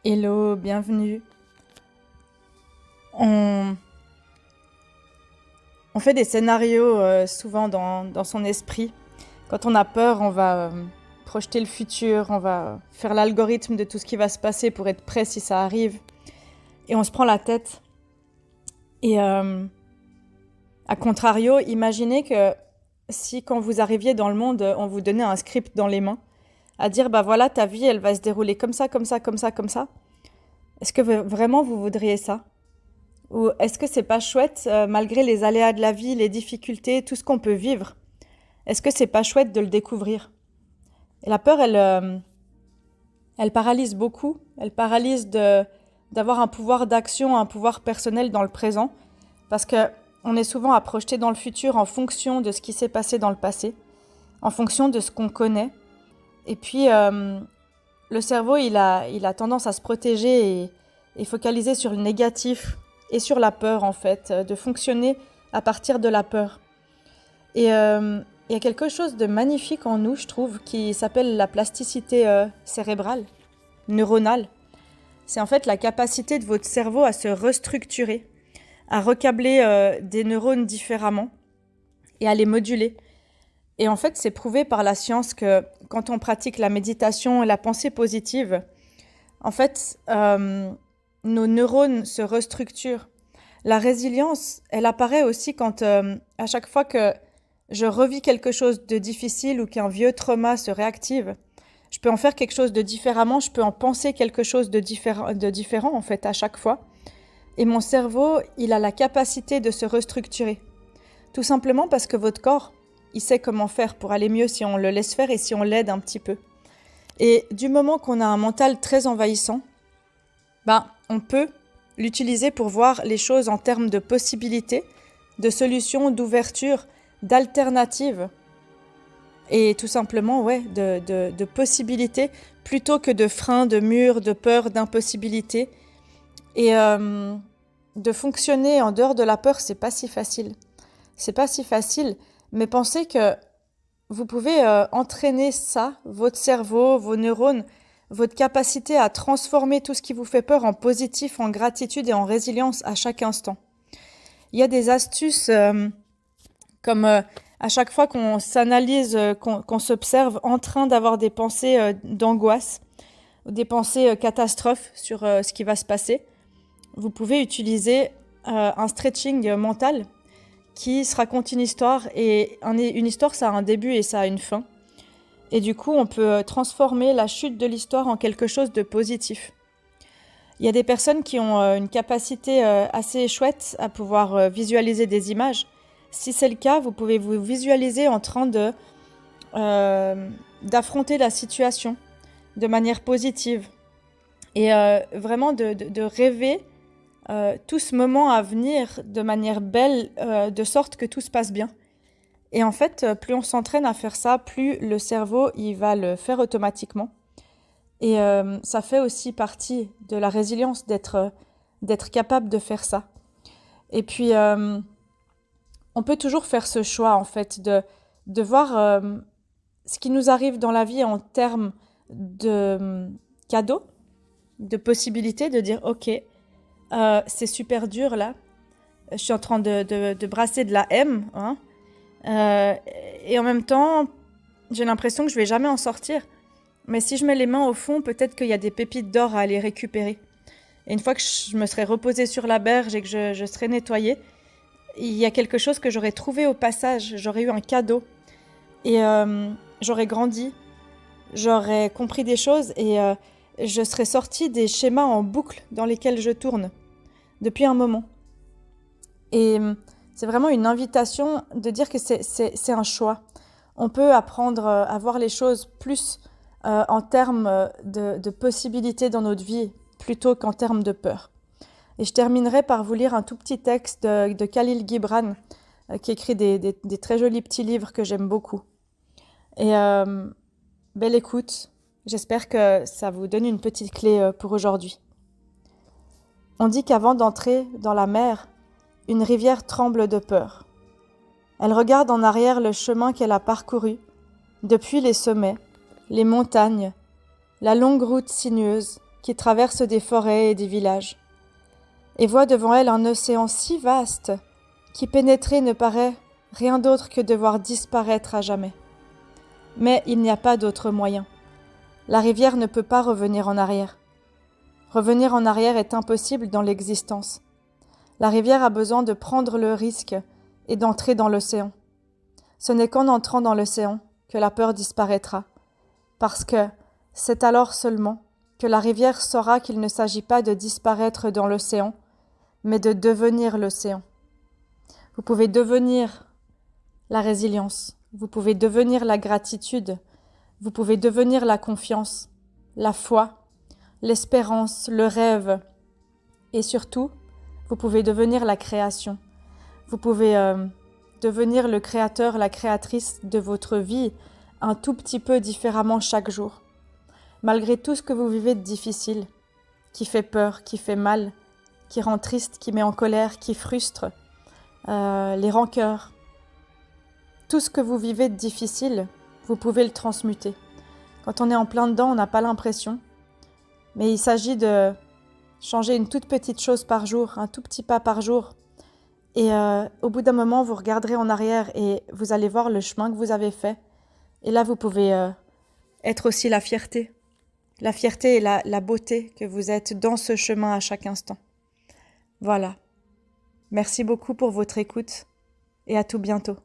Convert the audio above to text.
Hello, bienvenue. On, on fait des scénarios souvent dans son esprit. Quand on a peur, on va projeter le futur, on va faire l'algorithme de tout ce qui va se passer pour être prêt si ça arrive. Et on se prend la tête. Et à contrario, imaginez que si quand vous arriviez dans le monde, on vous donnait un script dans les mains, à dire, bah voilà, ta vie, elle va se dérouler comme ça, comme ça, comme ça, comme ça. Est-ce que vraiment vous voudriez ça? Ou est-ce que c'est pas chouette, malgré les aléas de la vie, les difficultés, tout ce qu'on peut vivre? Est-ce que c'est pas chouette de le découvrir? Et la peur, elle paralyse beaucoup. Elle paralyse d'avoir un pouvoir d'action, un pouvoir personnel dans le présent. Parce que on est souvent à projeter dans le futur en fonction de ce qui s'est passé dans le passé, en fonction de ce qu'on connaît. Et puis, le cerveau, il a tendance à se protéger et focaliser sur le négatif et sur la peur, en fait, de fonctionner à partir de la peur. Et il y a quelque chose de magnifique en nous, je trouve, qui s'appelle la plasticité cérébrale, neuronale. C'est en fait la capacité de votre cerveau à se restructurer, à recabler des neurones différemment et à les moduler. Et en fait, c'est prouvé par la science que quand on pratique la méditation et la pensée positive, en fait, nos neurones se restructurent. La résilience, elle apparaît aussi quand, à chaque fois que je revis quelque chose de difficile ou qu'un vieux trauma se réactive, je peux en faire quelque chose de différemment, je peux en penser quelque chose de différent en fait à chaque fois. Et mon cerveau, il a la capacité de se restructurer. Tout simplement parce que votre corps, il sait comment faire pour aller mieux si on le laisse faire et si on l'aide un petit peu. Et du moment qu'on a un mental très envahissant, on peut l'utiliser pour voir les choses en termes de possibilités, de solutions, d'ouverture, d'alternatives et tout simplement de possibilités plutôt que de freins, de murs, de peurs, d'impossibilités. Et de fonctionner en dehors de la peur, c'est pas si facile. C'est pas si facile, mais pensez que vous pouvez entraîner ça, votre cerveau, vos neurones, votre capacité à transformer tout ce qui vous fait peur en positif, en gratitude et en résilience à chaque instant. Il y a des astuces comme à chaque fois qu'on s'analyse, qu'on s'observe en train d'avoir des pensées d'angoisse, ou des pensées catastrophes sur ce qui va se passer, vous pouvez utiliser un stretching mental qui se raconte une histoire, et une histoire, ça a un début et ça a une fin. Et du coup, on peut transformer la chute de l'histoire en quelque chose de positif. Il y a des personnes qui ont une capacité assez chouette à pouvoir visualiser des images. Si c'est le cas, vous pouvez vous visualiser en train d'affronter la situation de manière positive et vraiment de rêver tout ce moment à venir de manière belle, de sorte que tout se passe bien. Et en fait, plus on s'entraîne à faire ça, plus le cerveau il va le faire automatiquement. Et ça fait aussi partie de la résilience d'être capable de faire ça. Et puis, on peut toujours faire ce choix, en fait, de voir ce qui nous arrive dans la vie en termes de cadeaux, de possibilités, de dire, OK, c'est super dur là, je suis en train de brasser de la M, hein, et en même temps, j'ai l'impression que je vais jamais en sortir. Mais si je mets les mains au fond, peut-être qu'il y a des pépites d'or à aller récupérer. Et une fois que je me serai reposée sur la berge et que je serai nettoyée, il y a quelque chose que j'aurais trouvé au passage, j'aurais eu un cadeau. Et j'aurais grandi, j'aurais compris des choses et je serais sortie des schémas en boucle dans lesquels je tourne depuis un moment. Et c'est vraiment une invitation de dire que c'est un choix. On peut apprendre à voir les choses plus en termes de possibilités dans notre vie plutôt qu'en termes de peur. Et je terminerai par vous lire un tout petit texte de Khalil Gibran qui écrit des très jolis petits livres que j'aime beaucoup. Et belle écoute, j'espère que ça vous donne une petite clé pour aujourd'hui. On dit qu'avant d'entrer dans la mer, une rivière tremble de peur. Elle regarde en arrière le chemin qu'elle a parcouru, depuis les sommets, les montagnes, la longue route sinueuse, qui traverse des forêts et des villages, et voit devant elle un océan si vaste qu'y pénétrer ne paraît rien d'autre que devoir disparaître à jamais. Mais il n'y a pas d'autre moyen. La rivière ne peut pas revenir en arrière. Revenir en arrière est impossible dans l'existence. La rivière a besoin de prendre le risque et d'entrer dans l'océan. Ce n'est qu'en entrant dans l'océan que la peur disparaîtra, parce que c'est alors seulement que la rivière saura qu'il ne s'agit pas de disparaître dans l'océan, mais de devenir l'océan. Vous pouvez devenir la résilience, vous pouvez devenir la gratitude, vous pouvez devenir la confiance, la foi, l'espérance, le rêve, et surtout, vous pouvez devenir la création. Vous pouvez devenir le créateur, la créatrice de votre vie un tout petit peu différemment chaque jour. Malgré tout ce que vous vivez de difficile, qui fait peur, qui fait mal, qui rend triste, qui met en colère, qui frustre, les rancœurs, tout ce que vous vivez de difficile, vous pouvez le transmuter. Quand on est en plein dedans, on n'a pas l'impression, mais il s'agit de changer une toute petite chose par jour, un tout petit pas par jour. Et au bout d'un moment, vous regarderez en arrière et vous allez voir le chemin que vous avez fait. Et là, vous pouvez être aussi la fierté et la beauté que vous êtes dans ce chemin à chaque instant. Voilà. Merci beaucoup pour votre écoute et à tout bientôt.